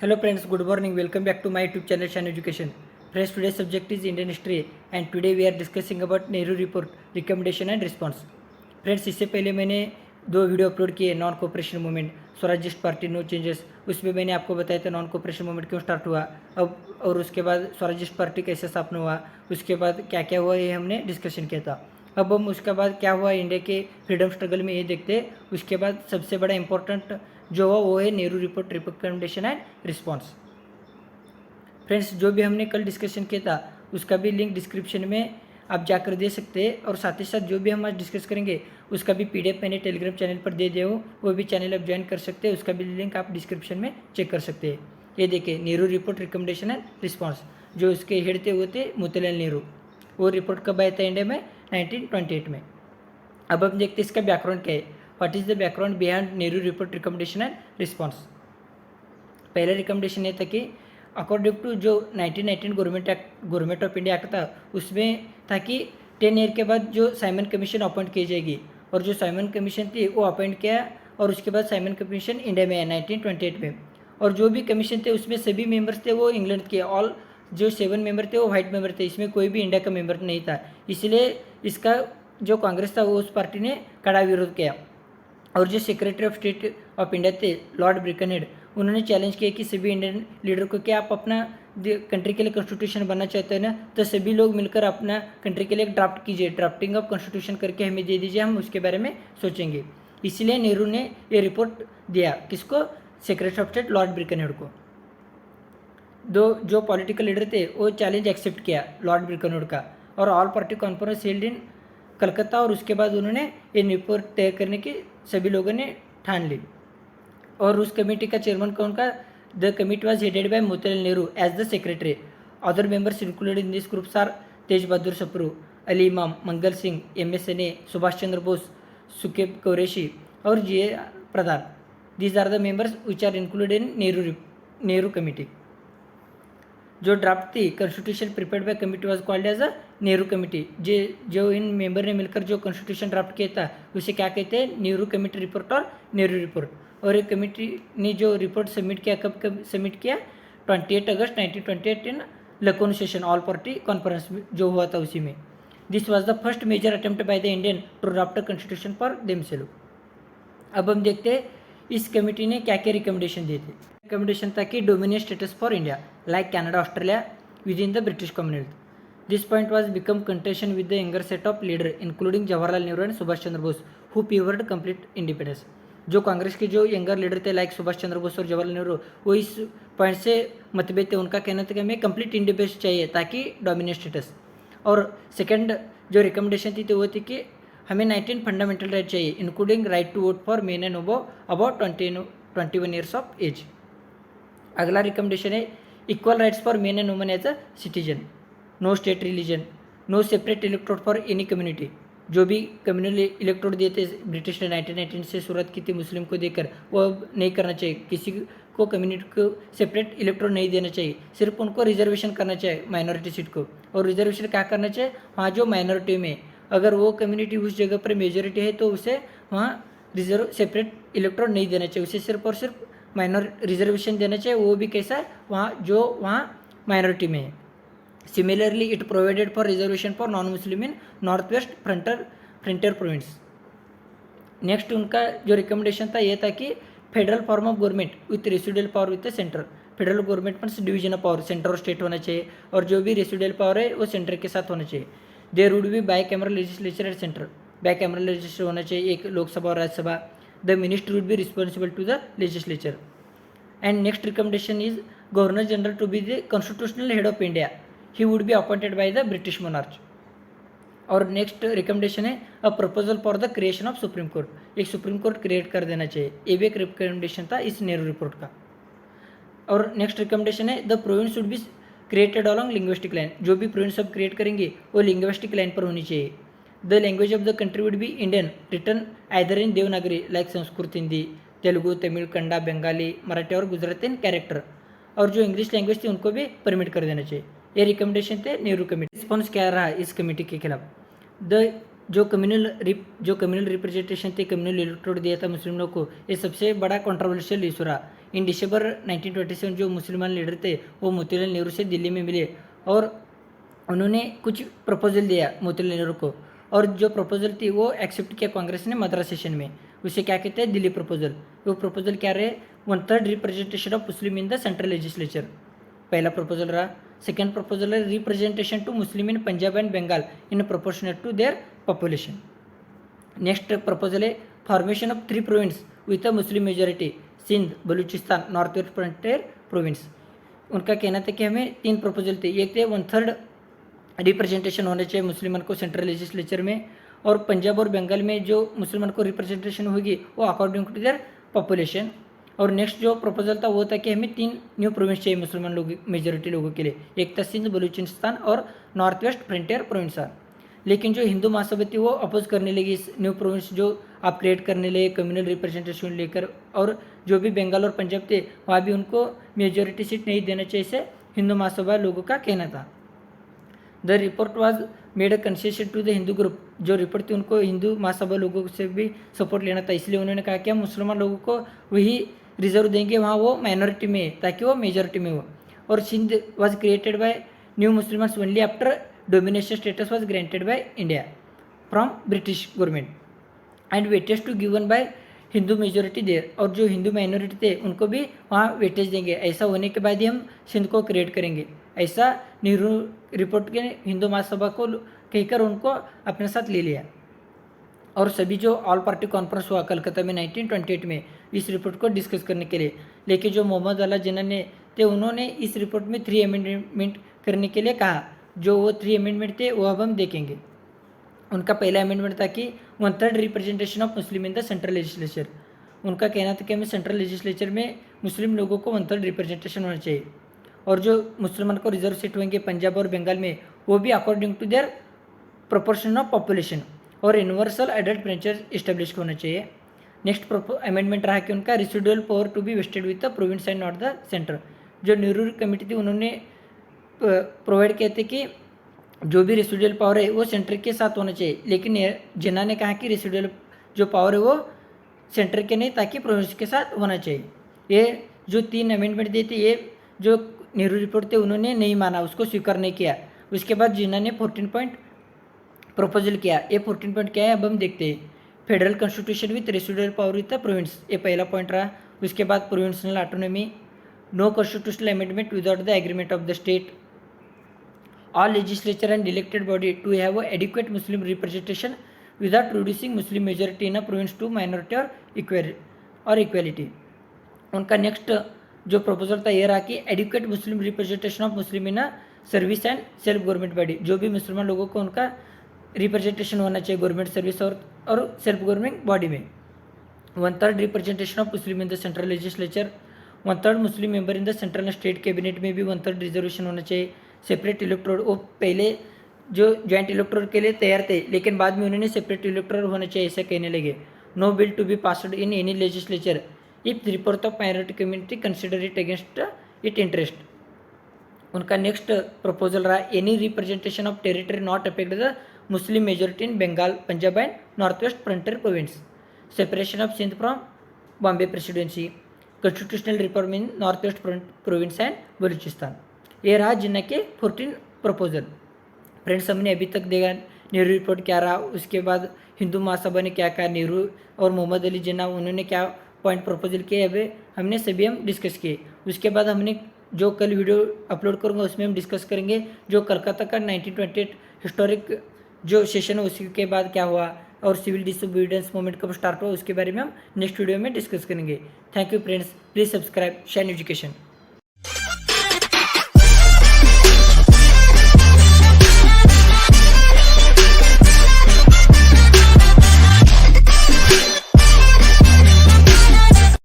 Hello friends, good morning. Welcome back to my YouTube channel Shan Education. Friends, today's subject is Indian history and today we are discussing about Nehru report, recommendation and response. Friends, इससे पहले मैंने दो video upload किए non cooperation movement, Swarajist party no changes. उसमें मैंने आपको बताया था नॉन कोऑपरेशन मूवमेंट क्यों स्टार्ट हुआ अब, और उसके बाद स्वराजिस्ट पार्टी कैसे स्थापना हुआ, उसके बाद क्या क्या हुआ ये हमने डिस्कशन किया था। अब हम उसके बाद क्या हुआ इंडिया के फ्रीडम स्ट्रगल में ये देखते हैं। उसके बाद सबसे बड़ा इंपॉर्टेंट जो हुआ वो है Nehru report, recommendation and response. Friends, जो भी हमने कल डिस्कशन किया था उसका भी लिंक डिस्क्रिप्शन में आप जाकर दे सकते हैं, और साथ ही साथ जो भी हम आज डिस्कस करेंगे उसका भी PDF मैंने टेलीग्राम चैनल पर दे दिया हूँ, वो भी चैनल आप ज्वाइन कर सकते हैं। उसका भी लिंक आप डिस्क्रिप्शन में चेक कर सकते हैं। ये देखिए Nehru report, recommendation and response, जो उसके हेड थे वो थे मोतीलाल नेहरू। वो रिपोर्ट कब आया था इंडिया में? 1928 में। अब हम देखते हैं इसका बैकग्राउंड क्या है। What is the background behind Nehru report, recommendation and response. पहला रिकमेंडेशन ये था कि अकॉर्डिंग टू जो 1919 गवर्नमेंट ऑफ इंडिया एक्ट था, उसमें था कि 10 ईयर के बाद जो साइमन कमीशन अपॉइंट की जाएगी, और जो साइमन कमीशन थी वो अपॉइंट किया, और उसके बाद साइमन कमीशन इंडिया में है 1928 में। और जो भी कमीशन थे उसमें सभी मेंबर्स थे वो इंग्लैंड के, ऑल जो 7 मेंबर थे वो वाइट मेंबर थे, इसमें कोई भी इंडिया का मेंबर नहीं था। इसलिए इसका जो कांग्रेस था वो उस पार्टी ने कड़ा विरोध किया। और जो secretary of state of India थे लॉर्ड ब्रिकनहेड, उन्होंने चैलेंज किया कि सभी इंडियन लीडर को, क्या आप अपना कंट्री के लिए कॉन्स्टिट्यूशन बनना चाहते हैं ना, तो सभी लोग मिलकर अपना कंट्री के लिए एक ड्राफ्ट कीजिए, ड्राफ्टिंग ऑफ कॉन्स्टिट्यूशन करके हमें दे दीजिए, हम उसके बारे में सोचेंगे। इसलिए नेहरू ने ये रिपोर्ट दिया, किसको? सेक्रेटरी ऑफ स्टेट लॉर्ड ब्रिकनहेड को। दो जो पॉलिटिकल लीडर थे वो चैलेंज एक्सेप्ट किया लॉर्ड ब्रिकनहेड का, और all party conference held in Calcutta, और उसके बाद उन्होंने ये रिपोर्ट तय करने की सभी लोगों ने ठान ली। और उस कमेटी का चेयरमैन कौन का? The committee was headed by Motilal Nehru as the secretary. Other members included in this groups are Tej Bahadur Sapru, Ali Imam, Mangal Singh, MS सेने, सुभाष चंद्र बोस, सुकेब कुरैशी और GA Pradhan. These are the members which are included in Nehru committee. जो ड्राफ्ट थी constitution prepared by committee was called as a Nehru committee. जो इन member ने मिलकर जो constitution draft किया था उसे क्या कहते हैं? नेहरू कमिटी रिपोर्ट और नेहरू रिपोर्ट। और एक कमिटी ने जो रिपोर्ट सबमिट किया, कब सबमिट किया? 28 August 1928 in Lucknow session all party conference जो हुआ था उसी में। This was the first major attempt by the Indian to draft constitution for themselves. अब हम देखते हैं इस कमेटी ने क्या क्या रिकमेंडेशन दिए थे। रिकमेंडेशन था कि dominion status for India like Canada, Australia with in the British Commonwealth. This point was become contention with the younger set of leader including Jawaharlal Nehru and Subhash Chandra Bose who favoured complete independence. जो कांग्रेस के जो younger leader थे like Subhash Chandra Bose और जवाहरलाल नेहरू, वो इस point से मतभेद थे। उनका कहना था कि हमें कंप्लीट इंडिपेंडेंस चाहिए ताकि डोमिनियन स्टेटस। और सेकेंड जो रिकमेंडेशन थी तो वो थी कि हमें 19 फंडामेंटल राइट चाहिए including right to vote for men and about 21 years of age. अगला रिकमेंडेशन है equal rights for men and women as a citizen, no state religion, no separate electorate for any community. जो भी communal electorate दिए थे British ने 1919 से शुरुआत की थी मुस्लिम को देकर, वो अब नहीं करना चाहिए। किसी को कम्युनिटी को सेपरेट इलेक्टोरेट नहीं देना चाहिए, सिर्फ उनको रिजर्वेशन करना चाहिए माइनॉरिटी सीट को। और रिजर्वेशन क्या करना चाहिए? वहाँ जो माइनॉरिटी में अगर वो कम्युनिटी उस जगह पर मेजोरिटी है तो उसे वहाँ रिजर्व सेपरेट इलेक्टोरेट नहीं देना चाहिए, उसे सिर्फ और सिर्फ माइनॉर रिजर्वेशन देना चाहिए, वो भी कैसा है? वहाँ माइनॉरिटी में है। Similarly it provided for reservation for non Muslim in North West Frontier province. Next उनका जो रिकमेंडेशन था ये था कि federal form of government with residual power with centre. Federal government में डिवीजन ऑफ पावर, सेंटर और स्टेट होना चाहिए, और जो भी रेसिडुअल पावर है वो सेंटर के साथ होना चाहिए। There would be bicameral legislature at centre, bicameral legislature होना चाहिए, एक लोकसभा और Rajya Sabha. The minister would be responsible to the legislature. And next recommendation is governor general to be the constitutional head of India, he would be appointed by the British monarch. और next recommendation है a proposal for the creation of supreme court, एक supreme court create कर देना चाहिए। ये भी एक recommendation था इस नेहरू रिपोर्ट का। और नेक्स्ट रिकमेंडेशन है the province should be created along linguistic line, जो भी प्रोविंस सब क्रिएट करेंगे वो लिंग्विस्टिक लाइन पर होनी चाहिए। The language of the country would be Indian, return either in Devanagari like Sanskrit, Hindi, Telugu, Tamil, Kannada, Bengali, Marathi और गुजराती इन कैरेक्टर। और जो इंग्लिश लैंग्वेज थी उनको भी परमिट कर देना चाहिए। ये रिकमेंडेशन थे नेहरू कमेटी। रिस्पॉन्स क्या रहा इस कमेटी के खिलाफ? जो कम्युनल रिप्रेजेंटेशन थे, कम्युनल इलेक्टोरेट दिया था मुस्लिम लोग को, ये सबसे बड़ा कंट्रोवर्शियल इशू रहा। इन दिसंबर 1927 जो मुसलमान लीडर थे वो मोतीलाल नेहरू से दिल्ली में मिले और उन्होंने कुछ प्रपोजल दिया मोतीलाल नेहरू को, और जो प्रपोजल थी वो एक्सेप्ट किया कांग्रेस ने मद्रास सेशन में। उसे क्या कहते हैं, दिल्ली प्रपोजल। वो प्रपोजल क्या रहे, 1/3 representation of Muslim in the central legislature, पहला प्रपोजल रहा। सेकेंड प्रपोजल है representation to Muslim in Punjab and Bengal in proportionate to their population. Next proposal है formation of 3 province with a Muslim majority, Sindh, Baluchistan, North West Frontier Province. उनका कहना था कि हमें 3 proposal थे, एक थे 1/3 रिप्रेजेंटेशन होने चाहिए मुसलमान को सेंट्रल लेजिस्लेचर में, और पंजाब और बंगाल में जो मुसलमान को रिप्रेजेंटेशन होगी वो अकॉर्डिंग टू देयर पॉपुलेशन। और नेक्स्ट जो प्रपोजल था वो था कि हमें 3 न्यू प्रोविंस चाहिए मुसलमान लोग मेजोरिटी लोगों के लिए, एक था सिंध, बलूचिस्तान और नॉर्थ वेस्ट फ्रंटियर प्रोविंस। लेकिन जो हिंदू महासभा थी वो अपोज करने लगी इस न्यू प्रोविंस जो आप क्रिएट करने लगे कम्युनल रिप्रेजेंटेशन लेकर, और जो भी बंगाल और पंजाब थे वहाँ भी उनको मेजोरिटी सीट नहीं देना चाहिए, इसे हिंदू महासभा लोगों का कहना था। The report was made a concession to the Hindu group, जो रिपोर्ट थी उनको हिंदू महासभा लोगों से भी सपोर्ट लेना था, इसलिए उन्होंने कहा कि हम मुसलमान लोगों को वही रिजर्व देंगे वहाँ वो माइनॉरिटी में है ताकि वो मेजॉरिटी में हो। और Sindh was created by new मुसलमान्स only after domination status was granted by India from British government and weightage to given by Hindu majority there, और जो हिंदू माइनॉरिटी थे उनको भी वहाँ वेटेज देंगे, ऐसा होने के बाद ही हम सिंध को क्रिएट करेंगे, ऐसा नेहरू रिपोर्ट के हिंदू महासभा को कहकर उनको अपने साथ ले लिया। और सभी जो ऑल पार्टी कॉन्फ्रेंस हुआ कलकत्ता में 1928 में इस रिपोर्ट को डिस्कस करने के लिए, लेकिन जो मोहम्मद अला जिन्ना ने थे उन्होंने इस रिपोर्ट में 3 अमेंडमेंट करने के लिए कहा, जो वो 3 अमेंडमेंट थे वो अब हम देखेंगे। उनका पहला अमेंडमेंट था कि 1/3 representation of Muslim in the central legislature. उनका कहना था कि हमें सेंट्रल लेजिस्लेचर में मुस्लिम लोगों को 1/3 रिप्रेजेंटेशन होना चाहिए, और जो मुसलमान को रिजर्व सीट होंगे पंजाब और बंगाल में वो भी according to their proportion of population, और यूनिवर्सल एडल्ट फ्रेंचाइज इस्टेब्लिश होना चाहिए। नेक्स्ट अमेंडमेंट रहा कि उनका residual power to be vested with the province and not the centre. जो नेहरू कमेटी थी उन्होंने प्रोवाइड किए थे कि जो भी रेसिडुअल पावर है वो सेंटर के साथ होना चाहिए, लेकिन जिन्ना ने कहा कि रेसिडुअल जो पावर है वो सेंटर के नहीं ताकि प्रोविंस के साथ होना चाहिए। ये जो 3 अमेंडमेंट दिए थे ये जो नेहरू रिपोर्ट थे उन्होंने नहीं माना, उसको स्वीकार नहीं किया। उसके बाद जिन्ना ने 14 पॉइंट प्रपोजल किया। ये 14 पॉइंट क्या है अब हम देखते हैं। Federal constitution with residual power with the province, ये पहला पॉइंट रहा। उसके बाद provincial autonomy, no constitutional amendment without the agreement of the state, all legislature and elected body to have a adequate Muslim representation without reducing Muslim majority in a province to minority or equality। उनका next जो proposal था ये रहा कि adequate Muslim representation of Muslim in service and self government body, जो भी मुसलमान लोगों को उनका रिप्रेजेंटेशन होना चाहिए गवर्नमेंट सर्विस और सेल्फ गवर्नमेंट बॉडी में। 1/3 representation of Muslim in the central legislature, 1/3 Muslim member in the central state cabinet में भी 1/3 रिजर्वेशन होना चाहिए। सेपरेट इलेक्टोरल, वो पहले जो ज्वाइंट इलेक्टोरल के लिए तैयार थे लेकिन बाद में उन्होंने सेपरेट इलेक्टोरल होना चाहिए ऐसा कहने लगे। No bill to be passed in any legislature if 3/4 of minority community consider it against it interest. उनका नेक्स्ट प्रपोजल रहा any representation of territory not affect the Muslim majority in Bengal, Punjab and North West Frontier Province, separation of Sindh from Bombay Presidency, constitutional reform in North West Province and Baluchistan. ये रहा जिन्ना के 14 proposal. Friends हमने अभी तक देखा Nehru report क्या रहा, उसके बाद हिंदू महासभा ने क्या कहा, नेहरू और मोहम्मद अली जिन्ना उन्होंने क्या पॉइंट प्रपोजल किए, अभी हमने सभी हम डिस्कस किए। उसके बाद हमने जो कल वीडियो अपलोड करूँगा उसमें हम डिस्कस करेंगे जो कलकत्ता का 1928 हिस्टोरिक जो सेशन है उसी के बाद क्या हुआ और सिविल डिसोबीडियंस मूवमेंट कब स्टार्ट हुआ उसके बारे में हम नेक्स्ट वीडियो में डिस्कस करेंगे। Thank you friends, please subscribe shine education.